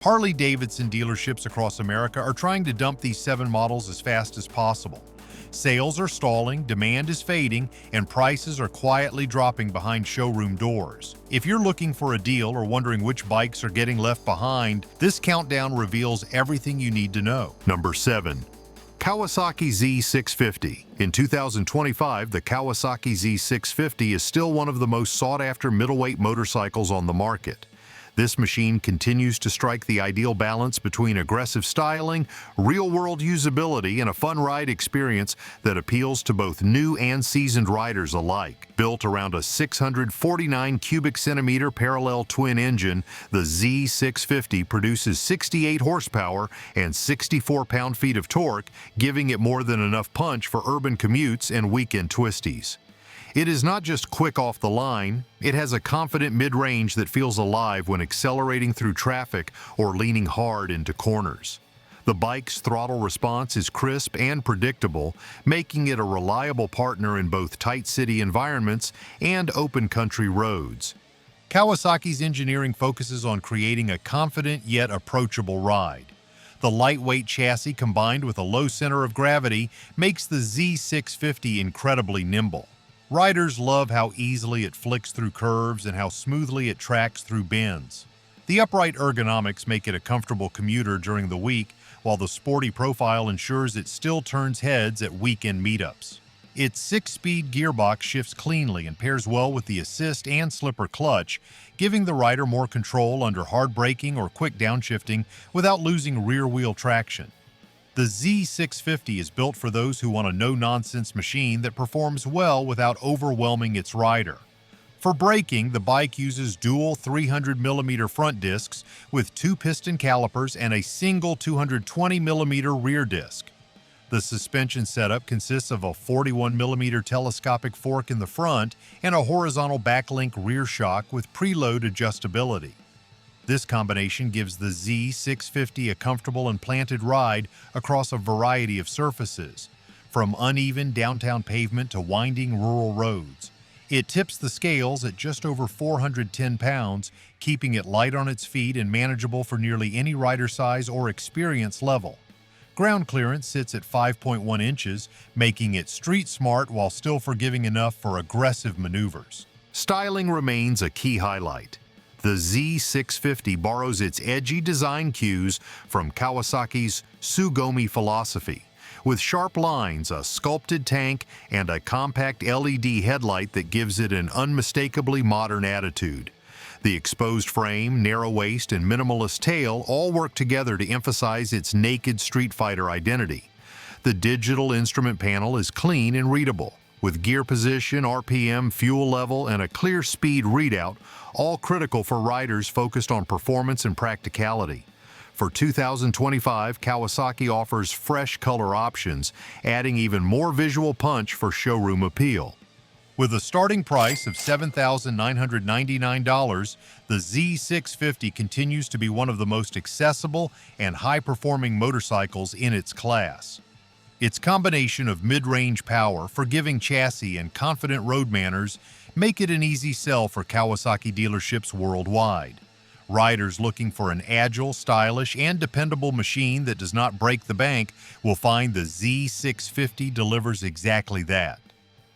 Harley-Davidson dealerships across America are trying to dump these 7 models as fast as possible. Sales are stalling, demand is fading, and prices are quietly dropping behind showroom doors. If you're looking for a deal or wondering which bikes are getting left behind, this countdown reveals everything you need to know. Number 7. Kawasaki Z650. In 2025, the Kawasaki Z650 is still one of the most sought-after middleweight motorcycles on the market. This machine continues to strike the ideal balance between aggressive styling, real-world usability, and a fun ride experience that appeals to both new and seasoned riders alike. Built around a 649 cubic centimeter parallel twin engine, the Z650 produces 68 horsepower and 64 pound-feet of torque, giving it more than enough punch for urban commutes and weekend twisties. It is not just quick off the line, it has a confident mid-range that feels alive when accelerating through traffic or leaning hard into corners. The bike's throttle response is crisp and predictable, making it a reliable partner in both tight city environments and open country roads. Kawasaki's engineering focuses on creating a confident yet approachable ride. The lightweight chassis combined with a low center of gravity makes the Z650 incredibly nimble. Riders love how easily it flicks through curves and how smoothly it tracks through bends. The upright ergonomics make it a comfortable commuter during the week, while the sporty profile ensures it still turns heads at weekend meetups. Its 6-speed gearbox shifts cleanly and pairs well with the assist and slipper clutch, giving the rider more control under hard braking or quick downshifting without losing rear-wheel traction. The Z650 is built for those who want a no-nonsense machine that performs well without overwhelming its rider. For braking, the bike uses dual 300mm front discs with 2 piston calipers and a single 220mm rear disc. The suspension setup consists of a 41mm telescopic fork in the front and a horizontal backlink rear shock with preload adjustability. This combination gives the Z650 a comfortable and planted ride across a variety of surfaces, from uneven downtown pavement to winding rural roads. It tips the scales at just over 410 pounds, keeping it light on its feet and manageable for nearly any rider size or experience level. Ground clearance sits at 5.1 inches, making it street smart while still forgiving enough for aggressive maneuvers. Styling remains a key highlight. The Z650 borrows its edgy design cues from Kawasaki's Sugoi philosophy, with sharp lines, a sculpted tank, and a compact LED headlight that gives it an unmistakably modern attitude. The exposed frame, narrow waist, and minimalist tail all work together to emphasize its naked street fighter identity. The digital instrument panel is clean and readable, with gear position, RPM, fuel level, and a clear speed readout, all critical for riders focused on performance and practicality. For 2025, Kawasaki offers fresh color options, adding even more visual punch for showroom appeal. With a starting price of $7,999, the Z650 continues to be one of the most accessible and high-performing motorcycles in its class. Its combination of mid-range power, forgiving chassis, and confident road manners make it an easy sell for Kawasaki dealerships worldwide. Riders looking for an agile, stylish, and dependable machine that does not break the bank will find the Z650 delivers exactly that.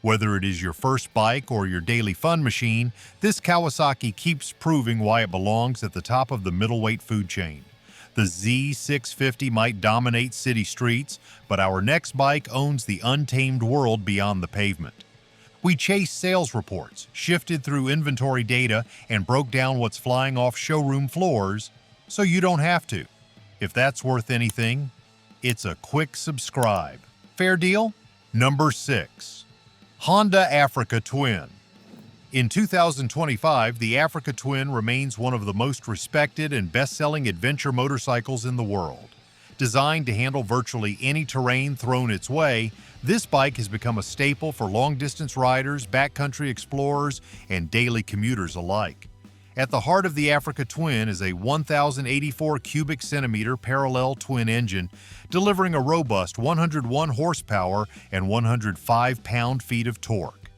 Whether it is your first bike or your daily fun machine, this Kawasaki keeps proving why it belongs at the top of the middleweight food chain. The Z650 might dominate city streets, but our next bike owns the untamed world beyond the pavement. We chased sales reports, shifted through inventory data, and broke down what's flying off showroom floors, so you don't have to. If that's worth anything, it's a quick subscribe. Fair deal? Number 6. Honda Africa Twin. In 2025, the Africa Twin remains one of the most respected and best-selling adventure motorcycles in the world. Designed to handle virtually any terrain thrown its way, this bike has become a staple for long-distance riders, backcountry explorers, and daily commuters alike. At the heart of the Africa Twin is a 1,084 cubic centimeter parallel twin engine, delivering a robust 101 horsepower and 105 pound-feet of torque.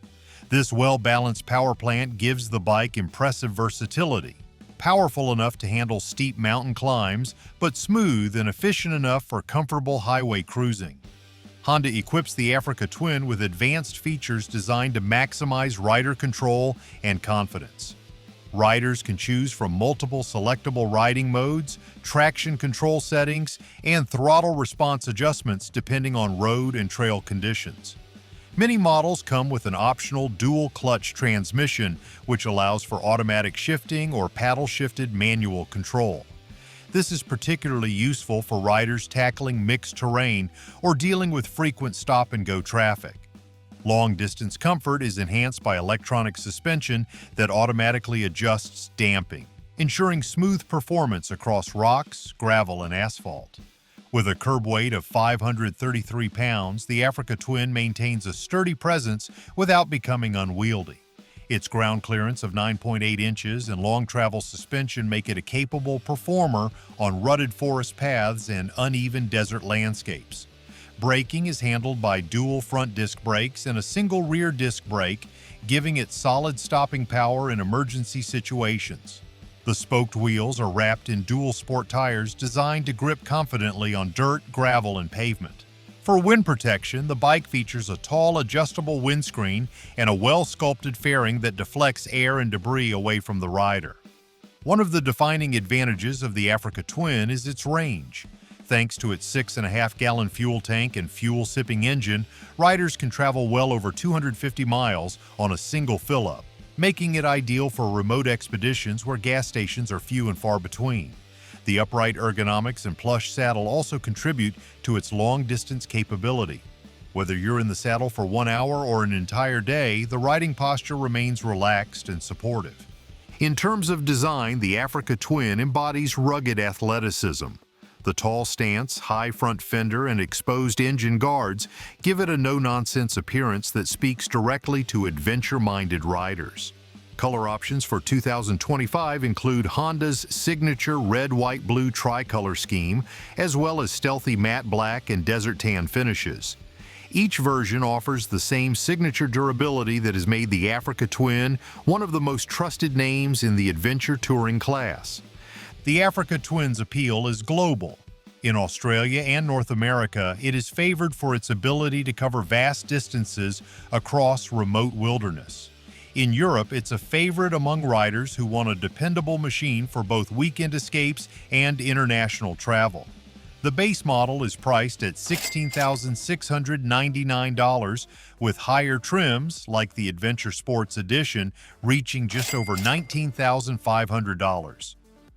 This well-balanced power plant gives the bike impressive versatility. powerful enough to handle steep mountain climbs, but smooth and efficient enough for comfortable highway cruising. Honda equips the Africa Twin with advanced features designed to maximize rider control and confidence. Riders can choose from multiple selectable riding modes, traction control settings, and throttle response adjustments depending on road and trail conditions. Many models come with an optional dual-clutch transmission, which allows for automatic shifting or paddle-shifted manual control. This is particularly useful for riders tackling mixed terrain or dealing with frequent stop-and-go traffic. Long-distance comfort is enhanced by electronic suspension that automatically adjusts damping, ensuring smooth performance across rocks, gravel, and asphalt. With a curb weight of 533 pounds, the Africa Twin maintains a sturdy presence without becoming unwieldy. Its ground clearance of 9.8 inches and long travel suspension make it a capable performer on rutted forest paths and uneven desert landscapes. Braking is handled by dual front disc brakes and a single rear disc brake, giving it solid stopping power in emergency situations. The spoked wheels are wrapped in dual sport tires designed to grip confidently on dirt, gravel, and pavement. For wind protection, the bike features a tall adjustable windscreen and a well-sculpted fairing that deflects air and debris away from the rider. One of the defining advantages of the Africa Twin is its range. Thanks to its 6.5-gallon fuel tank and fuel-sipping engine, riders can travel well over 250 miles on a single fill-up, making it ideal for remote expeditions where gas stations are few and far between. The upright ergonomics and plush saddle also contribute to its long-distance capability. Whether you're in the saddle for 1 hour or an entire day, the riding posture remains relaxed and supportive. In terms of design, the Africa Twin embodies rugged athleticism. The tall stance, high front fender, and exposed engine guards give it a no-nonsense appearance that speaks directly to adventure-minded riders. Color options for 2025 include Honda's signature red, white, blue tricolor scheme, as well as stealthy matte black and desert tan finishes. Each version offers the same signature durability that has made the Africa Twin one of the most trusted names in the adventure touring class. The Africa Twin's appeal is global. In Australia and North America, it is favored for its ability to cover vast distances across remote wilderness. In Europe, it's a favorite among riders who want a dependable machine for both weekend escapes and international travel. The base model is priced at $16,699, with higher trims, like the Adventure Sports Edition, reaching just over $19,500.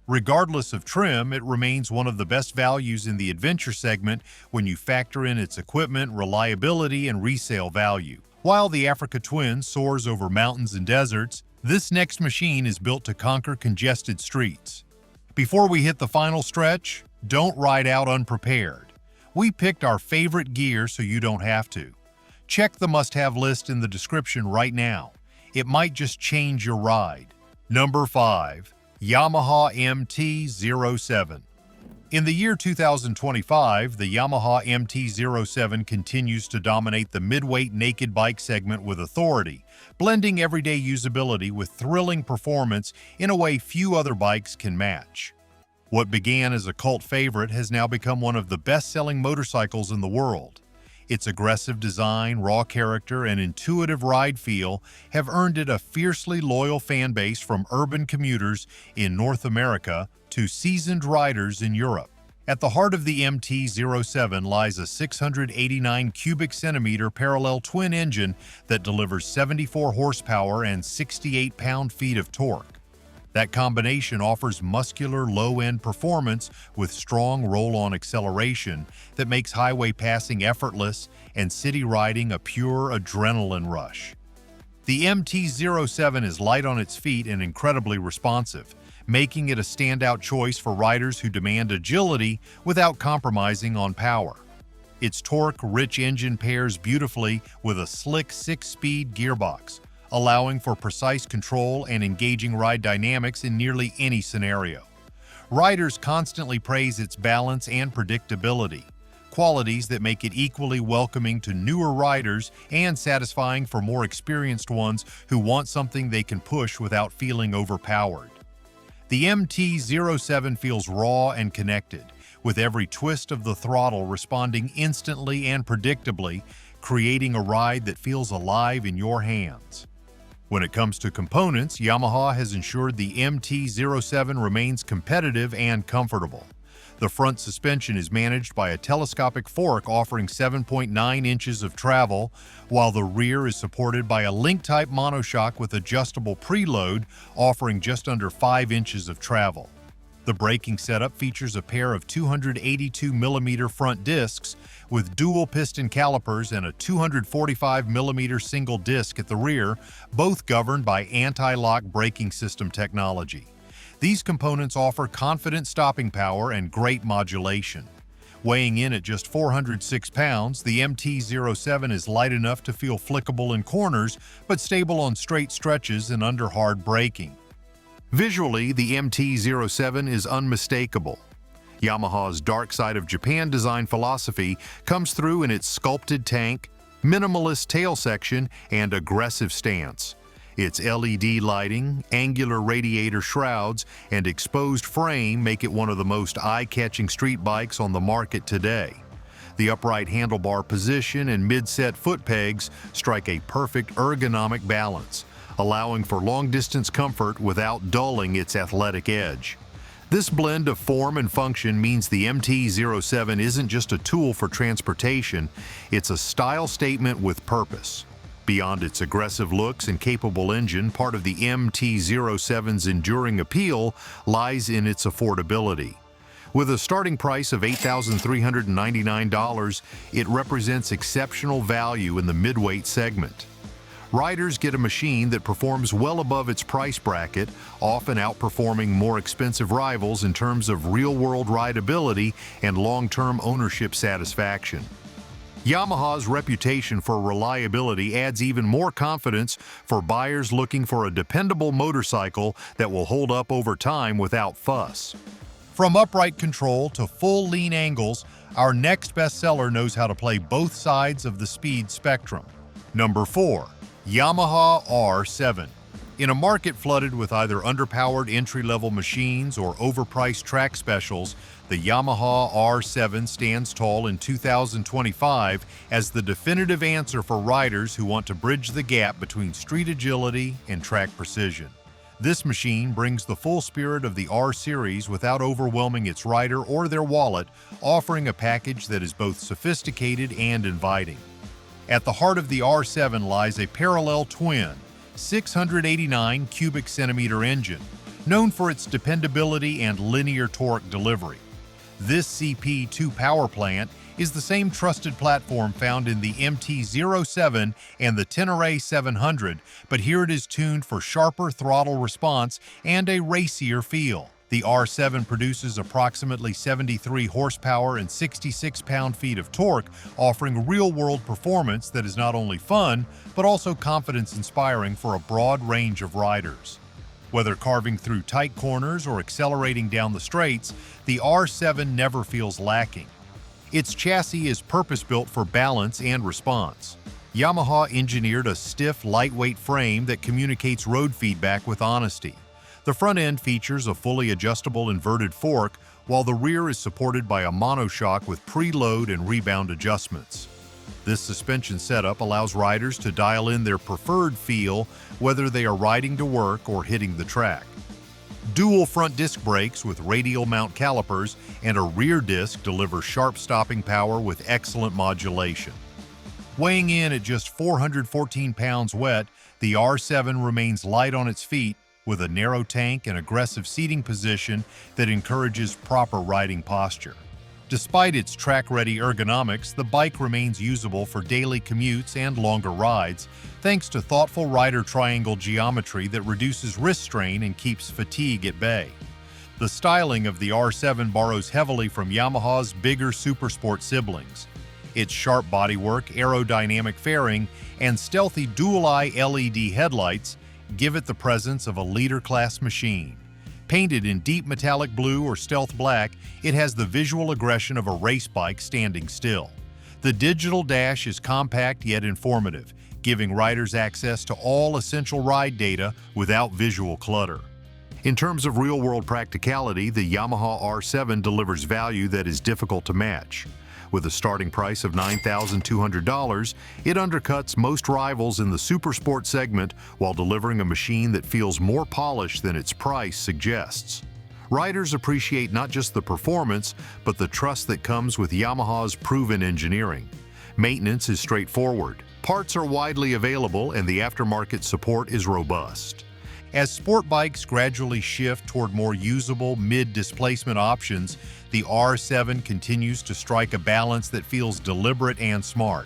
Regardless of trim, it remains one of the best values in the adventure segment when you factor in its equipment, reliability, and resale value. While the Africa Twin soars over mountains and deserts, this next machine is built to conquer congested streets. Before we hit the final stretch, don't ride out unprepared. We picked our favorite gear so you don't have to. Check the must-have list in the description right now. It might just change your ride. Number 5. Yamaha MT07. In the year 2025, the Yamaha MT07 continues to dominate the midweight naked bike segment with authority, blending everyday usability with thrilling performance in a way few other bikes can match. What began as a cult favorite has now become one of the best-selling motorcycles in the world. Its aggressive design, raw character, and intuitive ride feel have earned it a fiercely loyal fan base from urban commuters in North America to seasoned riders in Europe. At the heart of the MT07 lies a 689 cubic centimeter parallel twin engine that delivers 74 horsepower and 68 pound-feet of torque. That combination offers muscular low-end performance with strong roll-on acceleration that makes highway passing effortless and city riding a pure adrenaline rush. The MT07 is light on its feet and incredibly responsive, making it a standout choice for riders who demand agility without compromising on power. Its torque-rich engine pairs beautifully with a slick 6-speed gearbox, allowing for precise control and engaging ride dynamics in nearly any scenario. Riders constantly praise its balance and predictability, qualities that make it equally welcoming to newer riders and satisfying for more experienced ones who want something they can push without feeling overpowered. The MT07 feels raw and connected, with every twist of the throttle responding instantly and predictably, creating a ride that feels alive in your hands. When it comes to components, Yamaha has ensured the MT07 remains competitive and comfortable. The front suspension is managed by a telescopic fork offering 7.9 inches of travel, while the rear is supported by a link-type monoshock with adjustable preload offering just under 5 inches of travel. The braking setup features a pair of 282mm front discs with dual piston calipers and a 245mm single disc at the rear, both governed by anti-lock braking system technology. These components offer confident stopping power and great modulation. Weighing in at just 406 pounds, the MT07 is light enough to feel flickable in corners, but stable on straight stretches and under hard braking. Visually, the MT07 is unmistakable. Yamaha's Dark Side of Japan design philosophy comes through in its sculpted tank, minimalist tail section, and aggressive stance. Its LED lighting, angular radiator shrouds, and exposed frame make it one of the most eye-catching street bikes on the market today. The upright handlebar position and mid-set foot pegs strike a perfect ergonomic balance, allowing for long-distance comfort without dulling its athletic edge. This blend of form and function means the MT07 isn't just a tool for transportation, it's a style statement with purpose. Beyond its aggressive looks and capable engine, part of the MT07's enduring appeal lies in its affordability. With a starting price of $8,399, it represents exceptional value in the midweight segment. Riders get a machine that performs well above its price bracket, often outperforming more expensive rivals in terms of real-world rideability and long-term ownership satisfaction. Yamaha's reputation for reliability adds even more confidence for buyers looking for a dependable motorcycle that will hold up over time without fuss. From upright control to full lean angles, our next bestseller knows how to play both sides of the speed spectrum. Number 4. Yamaha R7. In a market flooded with either underpowered entry-level machines or overpriced track specials, the Yamaha R7 stands tall in 2025 as the definitive answer for riders who want to bridge the gap between street agility and track precision. This machine brings the full spirit of the R series without overwhelming its rider or their wallet, offering a package that is both sophisticated and inviting. At the heart of the R7 lies a parallel twin, 689 cubic centimeter engine, known for its dependability and linear torque delivery. This CP2 power plant is the same trusted platform found in the MT07 and the Tenra 700, but here it is tuned for sharper throttle response and a racier feel. The R7 produces approximately 73 horsepower and 66 pound-feet of torque, offering real-world performance that is not only fun, but also confidence-inspiring for a broad range of riders. Whether carving through tight corners or accelerating down the straights, the R7 never feels lacking. Its chassis is purpose-built for balance and response. Yamaha engineered a stiff, lightweight frame that communicates road feedback with honesty. The front end features a fully adjustable inverted fork, while the rear is supported by a monoshock with preload and rebound adjustments. This suspension setup allows riders to dial in their preferred feel, whether they are riding to work or hitting the track. Dual front disc brakes with radial mount calipers and a rear disc deliver sharp stopping power with excellent modulation. Weighing in at just 414 pounds wet, the R7 remains light on its feet with a narrow tank and aggressive seating position that encourages proper riding posture. Despite its track-ready ergonomics, the bike remains usable for daily commutes and longer rides, thanks to thoughtful rider triangle geometry that reduces wrist strain and keeps fatigue at bay. The styling of the R7 borrows heavily from Yamaha's bigger supersport siblings. Its sharp bodywork, aerodynamic fairing, and stealthy dual-eye LED headlights give it the presence of a leader-class machine. Painted in deep metallic blue or stealth black, it has the visual aggression of a race bike standing still. The digital dash is compact yet informative, giving riders access to all essential ride data without visual clutter. In terms of real-world practicality, the Yamaha R7 delivers value that is difficult to match. With a starting price of $9,200, it undercuts most rivals in the supersport segment while delivering a machine that feels more polished than its price suggests. Riders appreciate not just the performance, but the trust that comes with Yamaha's proven engineering. Maintenance is straightforward, parts are widely available, and the aftermarket support is robust. As sport bikes gradually shift toward more usable mid-displacement options, the R7 continues to strike a balance that feels deliberate and smart.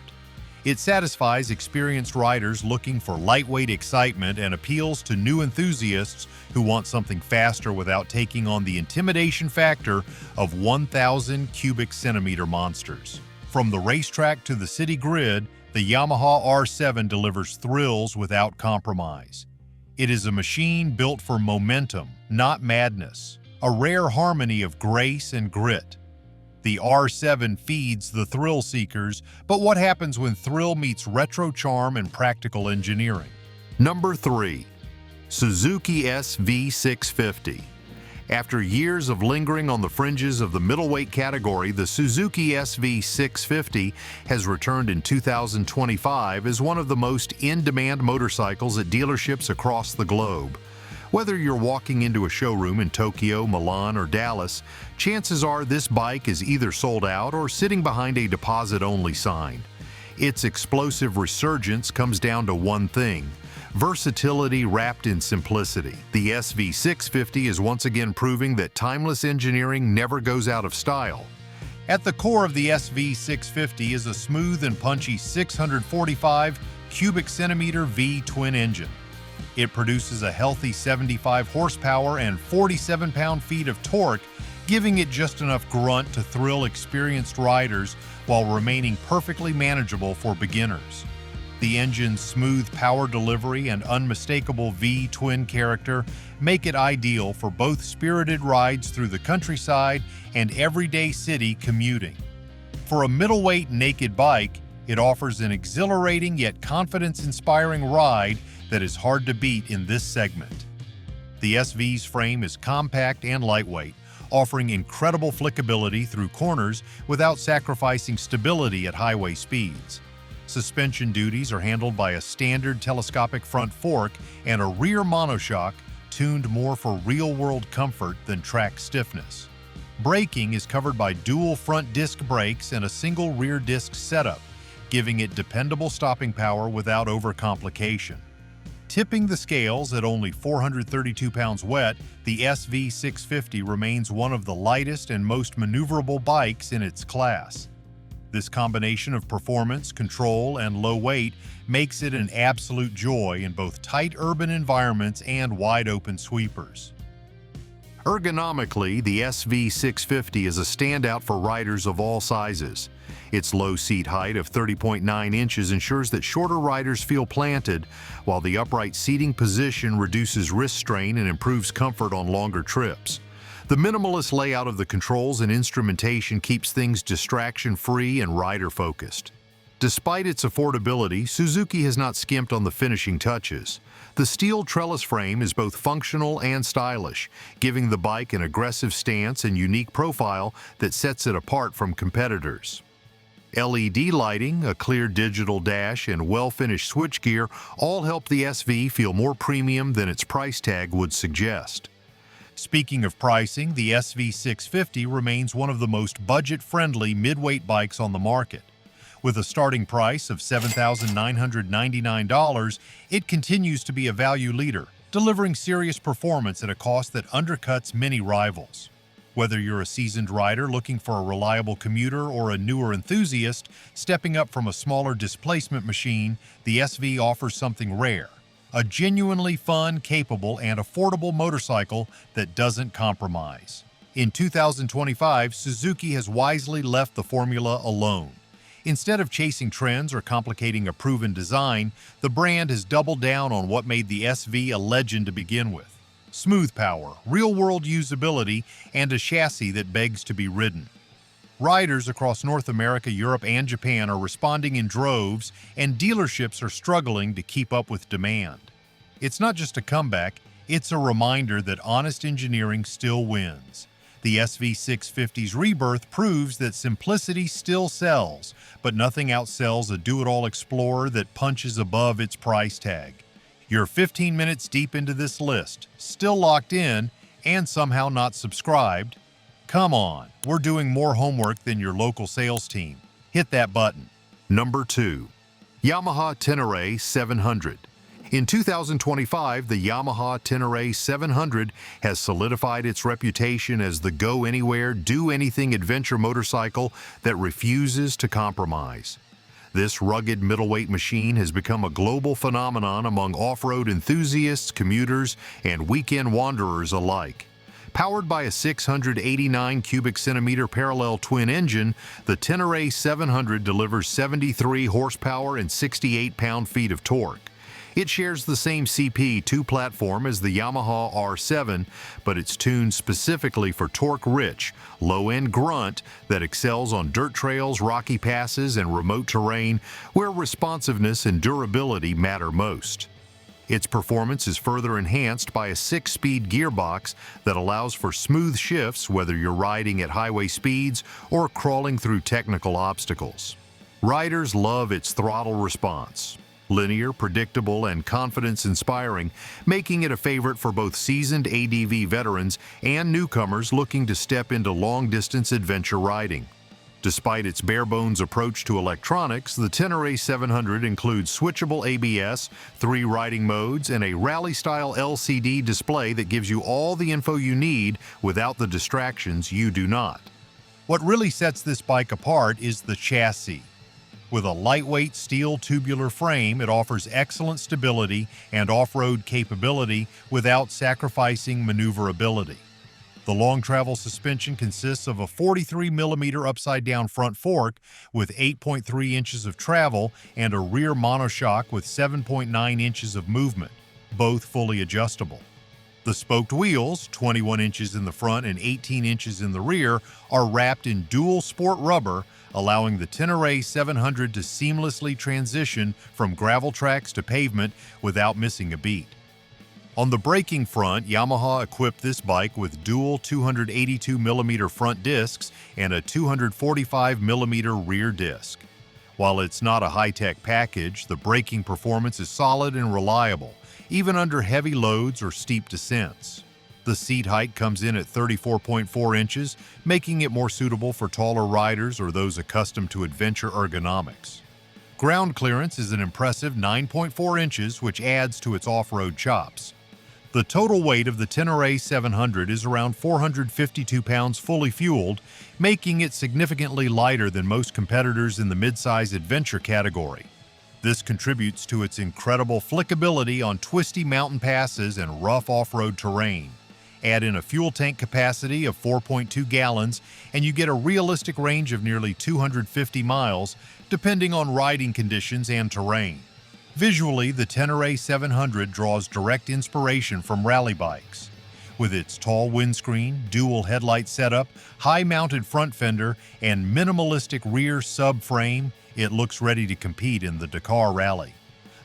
It satisfies experienced riders looking for lightweight excitement and appeals to new enthusiasts who want something faster without taking on the intimidation factor of 1,000 cubic centimeter monsters. From the racetrack to the city grid, the Yamaha R7 delivers thrills without compromise. It is a machine built for momentum, not madness, a rare harmony of grace and grit. The R7 feeds the thrill seekers, but what happens when thrill meets retro charm and practical engineering? Number 3. Suzuki SV 650. After years of lingering on the fringes of the middleweight category, the Suzuki SV 650 has returned in 2025 as one of the most in-demand motorcycles at dealerships across the globe. Whether you're walking into a showroom in Tokyo, Milan, or Dallas, chances are this bike is either sold out or sitting behind a deposit-only sign. Its explosive resurgence comes down to one thing: versatility wrapped in simplicity. The SV 650 is once again proving that timeless engineering never goes out of style. At the core of the SV 650 is a smooth and punchy 645 cubic centimeter V twin engine. It produces a healthy 75 horsepower and 47 pound-feet of torque, giving it just enough grunt to thrill experienced riders while remaining perfectly manageable for beginners. The engine's smooth power delivery and unmistakable V-twin character make it ideal for both spirited rides through the countryside and everyday city commuting. For a middleweight naked bike, it offers an exhilarating yet confidence-inspiring ride that is hard to beat in this segment. The SV's frame is compact and lightweight, offering incredible flickability through corners without sacrificing stability at highway speeds. Suspension duties are handled by a standard telescopic front fork and a rear monoshock tuned more for real-world comfort than track stiffness. Braking is covered by dual front disc brakes and a single rear disc setup, giving it dependable stopping power without overcomplication. Tipping the scales at only 432 pounds wet, the SV 650 remains one of the lightest and most maneuverable bikes in its class. This combination of performance, control, and low weight makes it an absolute joy in both tight urban environments and wide-open sweepers. Ergonomically, the SV 650 is a standout for riders of all sizes. Its low seat height of 30.9 inches ensures that shorter riders feel planted, while the upright seating position reduces wrist strain and improves comfort on longer trips. The minimalist layout of the controls and instrumentation keeps things distraction-free and rider-focused. Despite its affordability, Suzuki has not skimped on the finishing touches. The steel trellis frame is both functional and stylish, giving the bike an aggressive stance and unique profile that sets it apart from competitors. LED lighting, a clear digital dash, and well-finished switchgear all help the SV feel more premium than its price tag would suggest. Speaking of pricing, the SV 650 remains one of the most budget-friendly mid-weight bikes on the market. With a starting price of $7,999, it continues to be a value leader, delivering serious performance at a cost that undercuts many rivals. Whether you're a seasoned rider looking for a reliable commuter or a newer enthusiast stepping up from a smaller displacement machine, the SV offers something rare: a genuinely fun, capable, and affordable motorcycle that doesn't compromise. In 2025, Suzuki has wisely left the formula alone. Instead of chasing trends or complicating a proven design, the brand has doubled down on what made the SV a legend to begin with: smooth power, real-world usability, and a chassis that begs to be ridden. Riders across North America, Europe, and Japan are responding in droves, and dealerships are struggling to keep up with demand. It's not just a comeback, It's a reminder that honest engineering still wins. The SV650's rebirth proves that simplicity still sells, but nothing outsells a do-it-all Explorer that punches above its price tag. You're 15 minutes deep into this list, still locked in, and somehow not subscribed. Come on, we're doing more homework than your local sales team. Hit that button. Number 2. Yamaha Tenra 700. In 2025, the Yamaha Tenra 700 has solidified its reputation as the go-anywhere, do-anything adventure motorcycle that refuses to compromise. This rugged middleweight machine has become a global phenomenon among off-road enthusiasts, commuters, and weekend wanderers alike. Powered by a 689 cubic centimeter parallel twin engine, the Tenra 700 delivers 73 horsepower and 68 pound-feet of torque. It shares the same CP2 platform as the Yamaha R7, but it's tuned specifically for torque-rich, low-end grunt that excels on dirt trails, rocky passes, and remote terrain where responsiveness and durability matter most. Its performance is further enhanced by a 6-speed gearbox that allows for smooth shifts whether you're riding at highway speeds or crawling through technical obstacles. Riders love its throttle response. Linear, predictable, and confidence-inspiring, making it a favorite for both seasoned ADV veterans and newcomers looking to step into long-distance adventure riding. Despite its bare-bones approach to electronics, the Tenra 700 includes switchable ABS, 3 riding modes, and a rally-style LCD display that gives you all the info you need without the distractions you do not. What really sets this bike apart is the chassis. With a lightweight steel tubular frame, it offers excellent stability and off-road capability without sacrificing maneuverability. The long-travel suspension consists of a 43mm upside-down front fork with 8.3 inches of travel and a rear monoshock with 7.9 inches of movement, both fully adjustable. The spoked wheels, 21 inches in the front and 18 inches in the rear, are wrapped in dual sport rubber, allowing the Tenra 700 to seamlessly transition from gravel tracks to pavement without missing a beat. On the braking front, Yamaha equipped this bike with dual 282mm front discs and a 245mm rear disc. While it's not a high-tech package, the braking performance is solid and reliable, even under heavy loads or steep descents. The seat height comes in at 34.4 inches, making it more suitable for taller riders or those accustomed to adventure ergonomics. Ground clearance is an impressive 9.4 inches, which adds to its off-road chops. The total weight of the Tenra 700 is around 452 pounds fully fueled, making it significantly lighter than most competitors in the midsize adventure category. This contributes to its incredible flickability on twisty mountain passes and rough off-road terrain. Add in a fuel tank capacity of 4.2 gallons, and you get a realistic range of nearly 250 miles, depending on riding conditions and terrain. Visually, the Tenra 700 draws direct inspiration from rally bikes. With its tall windscreen, dual headlight setup, high-mounted front fender, and minimalistic rear subframe, it looks ready to compete in the Dakar Rally.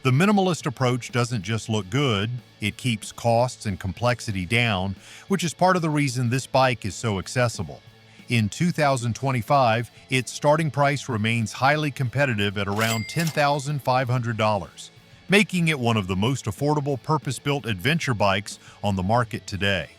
The minimalist approach doesn't just look good, it keeps costs and complexity down, which is part of the reason this bike is so accessible. In 2025, its starting price remains highly competitive at around $10,500, making it one of the most affordable purpose-built adventure bikes on the market today.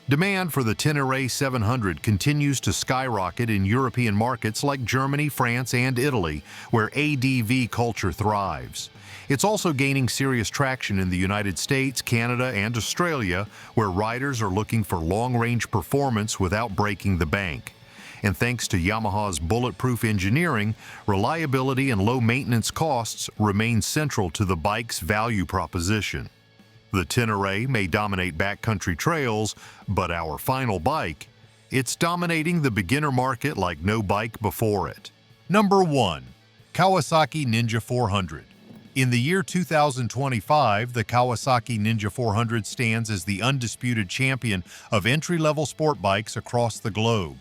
Demand for the Tenra 700 continues to skyrocket in European markets like Germany, France, and Italy, where ADV culture thrives. It's also gaining serious traction in the United States, Canada, and Australia, where riders are looking for long-range performance without breaking the bank. And thanks to Yamaha's bulletproof engineering, reliability and low maintenance costs remain central to the bike's value proposition. The Tenra may dominate backcountry trails, but our final bike, it's dominating the beginner market like no bike before it. Number 1. Kawasaki Ninja 400. In the year 2025, the Kawasaki Ninja 400 stands as the undisputed champion of entry-level sport bikes across the globe.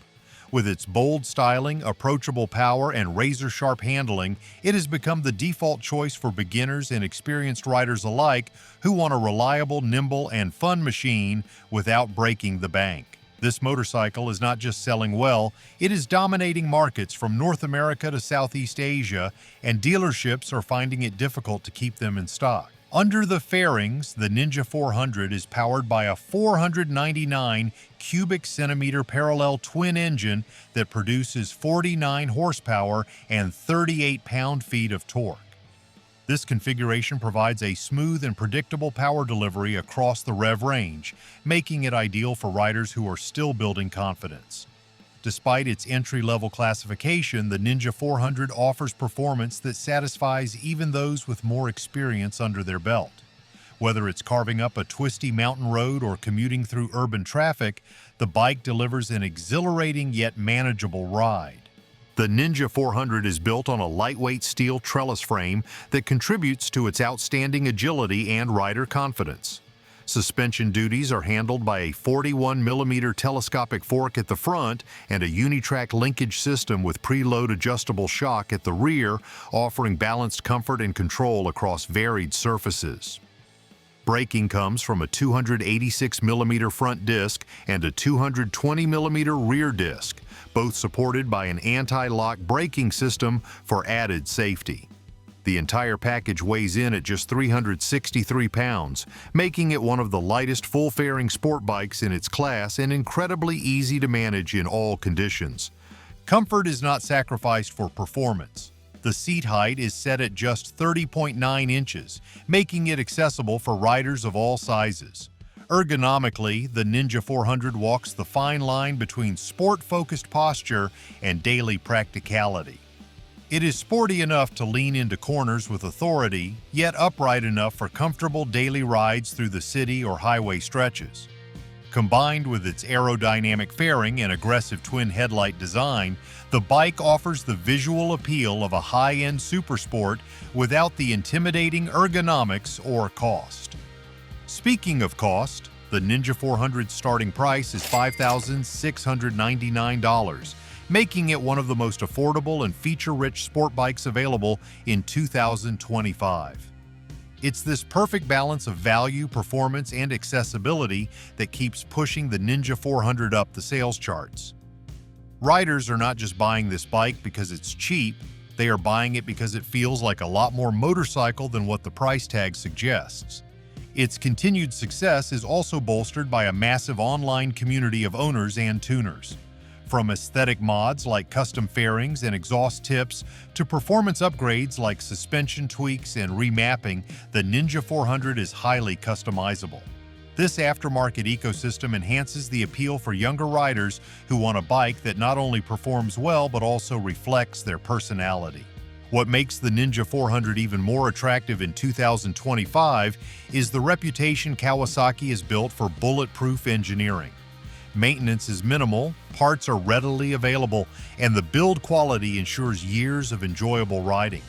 With its bold styling, approachable power, and razor-sharp handling, it has become the default choice for beginners and experienced riders alike who want a reliable, nimble, and fun machine without breaking the bank. This motorcycle is not just selling well, it is dominating markets from North America to Southeast Asia, and dealerships are finding it difficult to keep them in stock. Under the fairings, the Ninja 400 is powered by a 499 cubic centimeter parallel twin engine that produces 49 horsepower and 38 pound-feet of torque. This configuration provides a smooth and predictable power delivery across the rev range, making it ideal for riders who are still building confidence. Despite its entry-level classification, the Ninja 400 offers performance that satisfies even those with more experience under their belt. Whether it's carving up a twisty mountain road or commuting through urban traffic, the bike delivers an exhilarating yet manageable ride. The Ninja 400 is built on a lightweight steel trellis frame that contributes to its outstanding agility and rider confidence. Suspension duties are handled by a 41mm telescopic fork at the front and a unitrack linkage system with preload adjustable shock at the rear, offering balanced comfort and control across varied surfaces. Braking comes from a 286mm front disc and a 220mm rear disc, both supported by an anti-lock braking system for added safety. The entire package weighs in at just 363 pounds, making it one of the lightest full-fairing sport bikes in its class and incredibly easy to manage in all conditions. Comfort is not sacrificed for performance. The seat height is set at just 30.9 inches, making it accessible for riders of all sizes. Ergonomically, the Ninja 400 walks the fine line between sport-focused posture and daily practicality. It is sporty enough to lean into corners with authority, yet upright enough for comfortable daily rides through the city or highway stretches. Combined with its aerodynamic fairing and aggressive twin headlight design, the bike offers the visual appeal of a high-end supersport without the intimidating ergonomics or cost. Speaking of cost, the Ninja 400's starting price is $5,699, making it one of the most affordable and feature-rich sport bikes available in 2025. It's this perfect balance of value, performance, and accessibility that keeps pushing the Ninja 400 up the sales charts. Riders are not just buying this bike because it's cheap, they are buying it because it feels like a lot more motorcycle than what the price tag suggests. Its continued success is also bolstered by a massive online community of owners and tuners. From aesthetic mods like custom fairings and exhaust tips to performance upgrades like suspension tweaks and remapping, the Ninja 400 is highly customizable. This aftermarket ecosystem enhances the appeal for younger riders who want a bike that not only performs well but also reflects their personality. What makes the Ninja 400 even more attractive in 2025 is the reputation Kawasaki has built for bulletproof engineering. Maintenance is minimal, parts are readily available, and the build quality ensures years of enjoyable riding.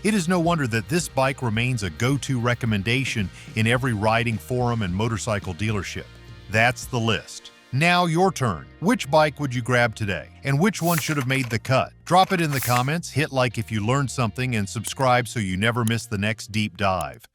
It is no wonder that this bike remains a go-to recommendation in every riding forum and motorcycle dealership. That's the list. Now your turn. Which bike would you grab today? And which one should have made the cut? Drop it in the comments, hit like if you learned something, and subscribe so you never miss the next deep dive.